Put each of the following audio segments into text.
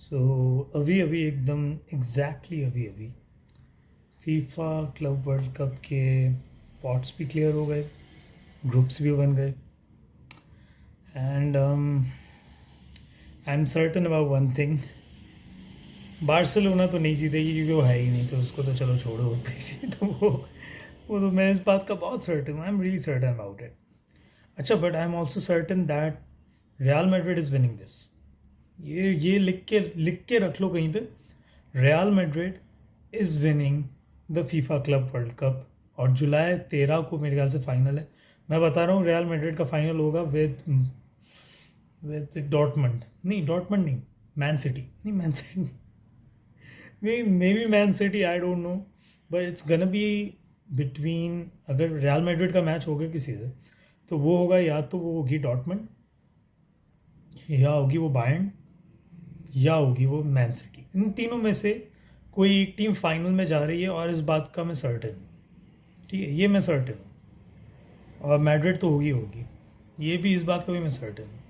सो अभी अभी एकदम अभी अभी फीफा क्लब वर्ल्ड कप के पॉट्स भी क्लियर हो गए, ग्रुप्स भी बन गए and I am certain about one thing. Barcelona तो नहीं जीतेगी क्योंकि वो है ही नहीं, तो उसको तो चलो छोड़ो। तो वो तो मैं इस बात का बहुत सर्टन हूँ। I am really certain about it. अच्छा, but I am also certain that Real Madrid is winning this. ये लिख के रख लो कहीं पे। Real Madrid is winning the FIFA Club world Cup. और जुलाई 13 को मेरे ख्याल से फाइनल है। मैं बता रहा हूँ रियल मैड्रिड का फाइनल होगा विद विद डॉर्टमंड। नहीं, डॉर्टमंड नहीं, मैन सिटी। नहीं, man city, may be man city, I don't know. But it's gonna be between, अगर रियल मैड्रिड का मैच होगा किसी से, तो वो होगा या तो वो होगी डॉर्टमंड, या होगी वो बायर्न, या होगी वो मैन सिटी। इन तीनों में से कोई एक टीम फाइनल में जा रही है, और इस बात का मैं सर्टेन हूँ। ठीक है, ये मैं सर्टेन हूँ। और मैड्रिड तो होगी होगी, ये भी, इस बात का भी मैं सर्टेन हूँ।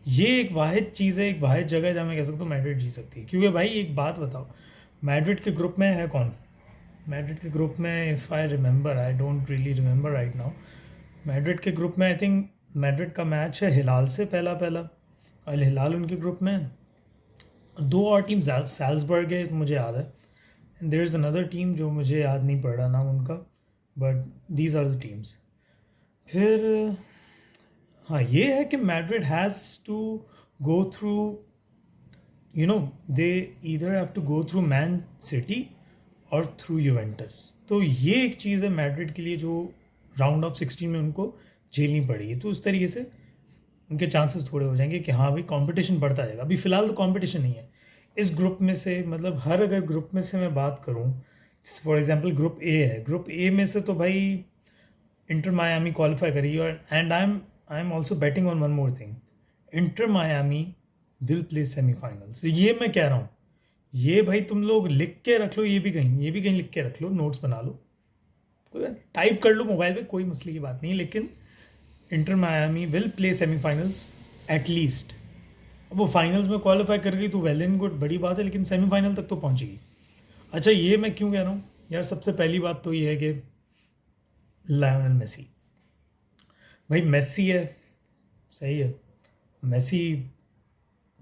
ये एक वाहिद चीज़ है, एक वाहिद जगह है जहाँ मैं कह सकता हूँ मैड्रिड जीत सकती है। क्योंकि भाई एक बात बताओ, मैड्रिड के ग्रुप में है कौन? मैड्रिड के ग्रुप में, if I remember, I don't really remember right now. Madrid के ग्रुप में आई थिंक मैड्रिड का मैच है हिलाल से, पहला पहला। अल हिलाल उनके ग्रुप में है। दो और टीम सैल्सबर्ग है, मुझे याद है। And there is another team जो मुझे याद नहीं पड़ रहा नाम उनका, but these are the teams. फिर हाँ, ये है कि Madrid has to go through, you know, they either have to go through Man City और थ्रू यूवेंटस। तो ये एक चीज़ है मैड्रिड के लिए जो राउंड ऑफ 16 में उनको झेलनी पड़ेगी। तो उस तरीके से उनके चांसेस थोड़े हो जाएंगे कि हाँ भाई कंपटीशन बढ़ता जाएगा। अभी फ़िलहाल तो कंपटीशन नहीं है इस ग्रुप में से। मतलब हर, अगर ग्रुप में से मैं बात करूँ, फॉर एग्जांपल ग्रुप ए है, ग्रुप ए में से तो भाई इंटर मायामी क्वालिफाई करेगी। और and I am also batting on one more thing, inter Miami will play semifinals. ये मैं कह रहा हूँ, ये भाई तुम लोग लिख के रख लो, ये भी कहीं लिख के रख लो, नोट्स बना लो, कोई टाइप कर लो मोबाइल पे, कोई मसले की बात नहीं। लेकिन inter Miami will play semifinals at least. अब वो फाइनल्स में क्वालिफाई कर गई तो वेल एंड गुड, बड़ी बात है, लेकिन सेमीफाइनल तक तो पहुंचेगी। अच्छा, ये मैं क्यों कह रहा हूँ यार? सबसे पहली बात तो ये है कि लायोनल मेसी, भाई मेसी है, सही है, मेसी,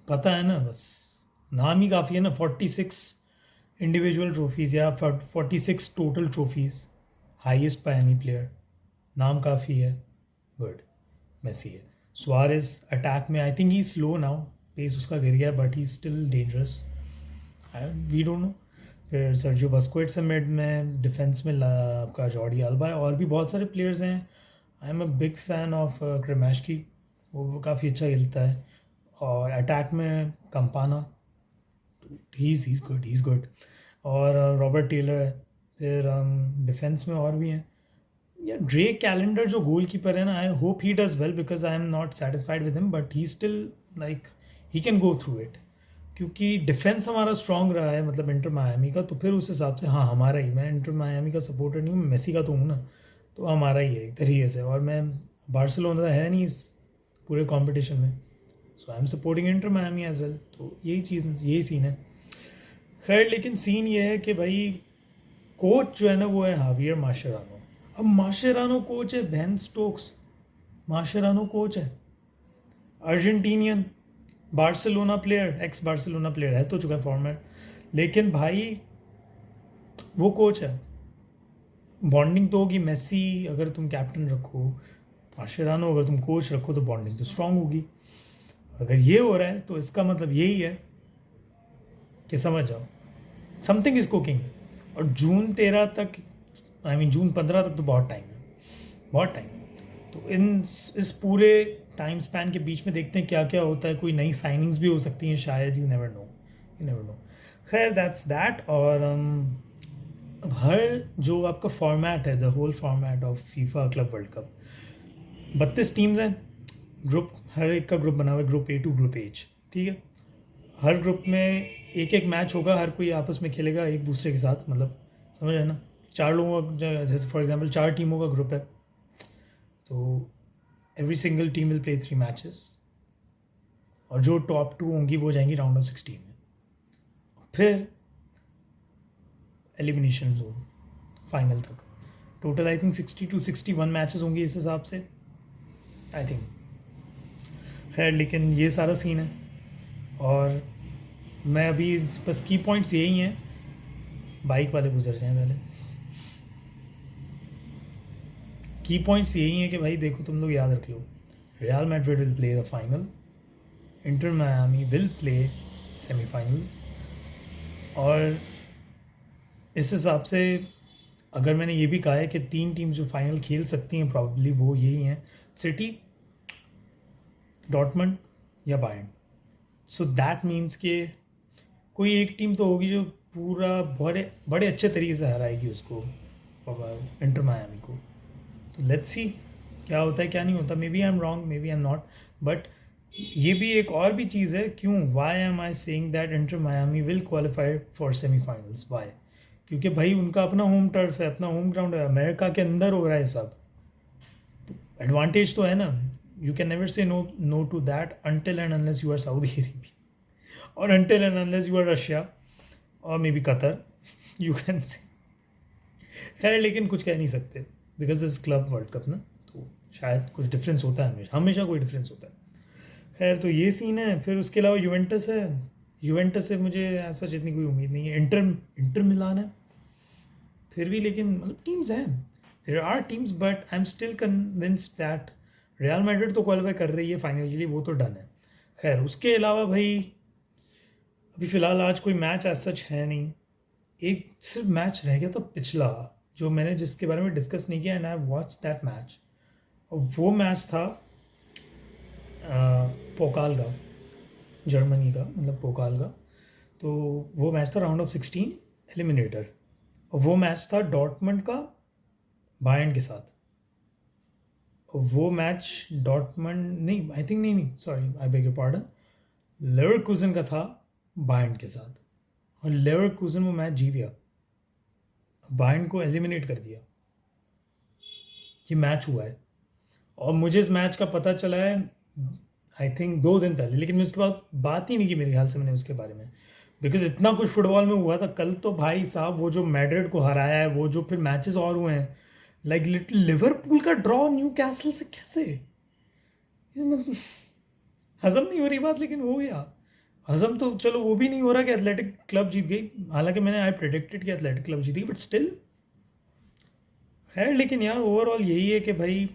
पता है ना, बस नाम ही काफ़ी है ना। 46 इंडिविजुअल ट्रॉफीज़ या 46 total trophies, highest by any player, नाम काफ़ी है, गुड, मेसी है। सुआरेज अटैक में, I think he slow now, pace उसका गिर गया, but he still dangerous, we don't know. फिर सर्जियो बस्कोइट्स है मिड में, डिफेंस में आपका जॉर्डी अल्बा है, और भी बहुत सारे प्लेयर्स हैं। I am a big fan of Kremashki, वो काफ़ी अच्छा खेलता है। और अटैक में कंपाना, ही इज़ गुड। और रॉबर्ट टेलर है। फिर डिफेंस में और भी हैं, या ड्रे कैलेंडर जो गोल कीपर है ना, I hope he does well, because I am not satisfied with him, but he still, like, he can go through it. क्योंकि डिफेंस हमारा स्ट्रांग रहा है, मतलब इंटर मायामी का, तो फिर उस हिसाब से हाँ हमारा ही, मैं इंटर मायामी का सपोर्टर नहीं हूँ, मैं मेसी का तो हूँ ना, तो हमारा ही है एक तरीके से। और मैं, बार्सिलोना है नहीं इस पूरे कंपटीशन में, so I am supporting Inter Miami as well. तो यही चीज़, यही सीन है। खैर, लेकिन सीन ये है कि भाई कोच जो है ना, वो है हावियर माशेरानो। अब माशेरानो कोच है, बेन स्टोक्स माशेरानो कोच है, Argentinian, Barcelona player, x Barcelona player, है तो चुका है फॉर्मेट, लेकिन भाई वो कोच है। बॉन्डिंग तो होगी, मेसी अगर तुम कैप्टन रखो, माशेरानो अगर तुम कोच रखो, तो बॉन्डिंग तो स्ट्रांग होगी। अगर ये हो रहा है तो इसका मतलब यही है कि समझ जाओ, समथिंग इज कुकिंग। और जून 13 तक, आई मीन जून 15 तक तो बहुत टाइम है, बहुत टाइम है। तो इस पूरे टाइम स्पैन के बीच में देखते हैं क्या क्या होता है। कोई नई साइनिंग्स भी हो सकती हैं शायद, you never know, you never know. खैर, दैट्स दैट। और अब हर जो आपका फॉर्मेट है, the whole format of FIFA Club world Cup, 32 teams हैं, ग्रुप, हर एक का ग्रुप बना हुआ है, group A to group H, ठीक है। हर ग्रुप में एक एक मैच होगा, हर कोई आपस में खेलेगा एक दूसरे के साथ, मतलब समझ रहे ना। 4 लोगों का, जैसे फॉर एग्जांपल 4 टीमों का ग्रुप है, तो every single team will play 3 matches, और जो टॉप 2 होंगी वो जाएंगी राउंड ऑफ 16 में। फिर एलिमिनेशन जोन फाइनल तक। Total I think 60 to 61 matches होंगे इस हिसाब से, आई थिंक। खैर, लेकिन ये सारा सीन है, और मैं अभी बस की पॉइंट्स यही हैं। बाइक वाले गुजर जाएं पहले। की पॉइंट्स यही हैं कि भाई देखो, तुम लोग याद रख लो, Real Madrid will play the final, Inter Miami will play semifinal. और इस हिसाब से अगर मैंने ये भी कहा है कि 3 टीम्स जो फाइनल खेल सकती हैं प्रॉब्ली वो यही हैं, सिटी, डॉर्टमंड या बायर्न। सो दैट मीन्स कि कोई एक टीम तो होगी जो पूरा बड़े बड़े अच्छे तरीके से हराएगी उसको, इंटर मायामी को। तो लेट्स सी क्या होता है क्या नहीं होता। Maybe I am wrong, maybe I am not, but ये भी एक और भी चीज़ है। क्यों, why am I saying that Inter Miami will qualify for semifinals? Why? क्योंकि भाई उनका अपना होम टर्फ है, अपना होम ग्राउंड है, अमेरिका के अंदर हो रहा है सब, तो एडवांटेज तो है ना। You can never say no to that until and unless you are Saudi Arabia, और until and unless you are Russia और maybe Qatar, you can say. खैर, लेकिन कुछ कह नहीं सकते because this club world cup ना, तो शायद कुछ डिफरेंस होता है, हमेशा हमेशा कोई डिफरेंस होता है। खैर, तो ये सीन है। फिर उसके अलावा यूवेंटस है। यूवेंटस से मुझे ऐसा जितनी कोई उम्मीद नहीं है। इंटर मिलान है फिर भी, लेकिन मतलब टीम्स हैं, there are teams, but I am still convinced that Real Madrid तो क्वालिफाई कर रही है फाइनल के लिए, वो तो डन है। खैर, उसके अलावा भाई अभी फ़िलहाल आज कोई मैच ऐसा सच है नहीं। एक सिर्फ मैच रह गया था पिछला, जो मैंने जिसके बारे में डिस्कस नहीं किया, and I watch that match, और वो मैच था पोकाल का, जर्मनी का, मतलब पोकाल का। तो वो मैच था राउंड ऑफ 16 एलिमिनेटर, और वो मैच था डॉर्टमंड का बायर्न के साथ। और वो मैच डॉर्टमंड नहीं, आई थिंक, नहीं sorry, I beg your pardon, Leverkusen का था बायर्न के साथ, और लेवरकुसन वो मैच जीत गया, बायर्न को एलिमिनेट कर दिया। ये मैच हुआ है, और मुझे इस मैच का पता चला है आई थिंक 2 दिन पहले, लेकिन मैं उसके बाद बात ही नहीं की मेरे ख्याल से मैंने उसके बारे में, बिकॉज इतना कुछ फुटबॉल में हुआ था कल। तो भाई साहब, वो जो मैड्रिड को हराया है, वो जो फिर मैचेस और हुए हैं, लाइक लिवरपूल का ड्रॉ न्यू कैसल से, कैसे हजम नहीं हो रही बात, लेकिन हो गया हजम। तो चलो, वो भी नहीं हो रहा कि एथलेटिक क्लब जीत गई, हालांकि मैंने आई प्रेडिक्टेड कि एथलेटिक क्लब जीती, बट स्टिल। खैर, लेकिन यार ओवरऑल यही है कि भाई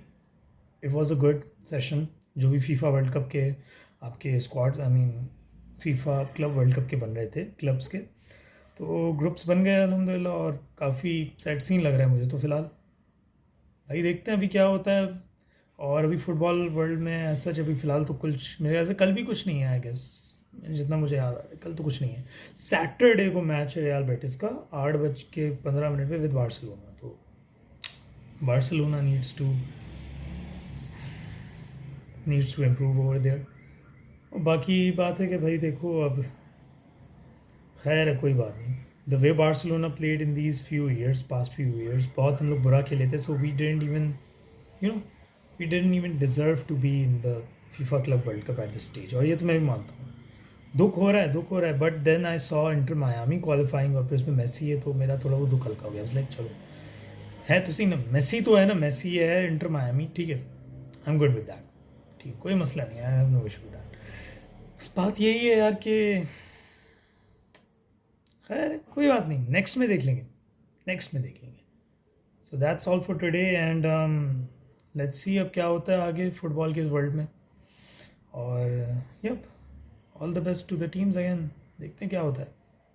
it was a good session. जो भी फीफा वर्ल्ड कप के आपके squad, I mean FIFA Club world cup के बन रहे थे क्लब्स के, तो ग्रुप्स बन गए अल्हम्दुलिल्लाह, और काफ़ी सेट सीन लग रहा है मुझे तो फ़िलहाल। भाई देखते हैं अभी क्या होता है। और अभी फुटबॉल वर्ल्ड में ऐसा अभी फ़िलहाल तो कुछ मेरे ऐसे कल भी कुछ नहीं है, आई गेस, जितना मुझे याद आ रहा है कल तो कुछ नहीं है। सैटरडे को मैच है रियल बेटिस का 8:15 पे विद बार्सिलोना। तो Barcelona needs to improve over there. और बाकी बात है कि भाई देखो, अब खैर है, कोई बात नहीं। The way Barcelona played in these past few years, बहुत हम लोग बुरा खेले थे। So we didn't even we didn't even deserve to be in the FIFA Club world Cup at this stage. और ये तो मैं भी मानता हूँ, दुख हो रहा है, but then I saw Inter Miami qualifying, और फिर उसमें मेसी है, तो मेरा थोड़ा वो दुख हल्का हो गया। लाइक चलो, है तो सही ना, मेसी तो है ना, मेसी है, इंटर मायामी, ठीक है, I am good with that, ठीक, कोई मसला नहीं, I have no issue with that. बस बात यही है यार कि खैर कोई बात नहीं, नेक्स्ट में देख लेंगे। So that's all for today, and let's see अब क्या होता है आगे फुटबॉल के इस वर्ल्ड में। और yup, all the best to the teams again, देखते हैं क्या होता है।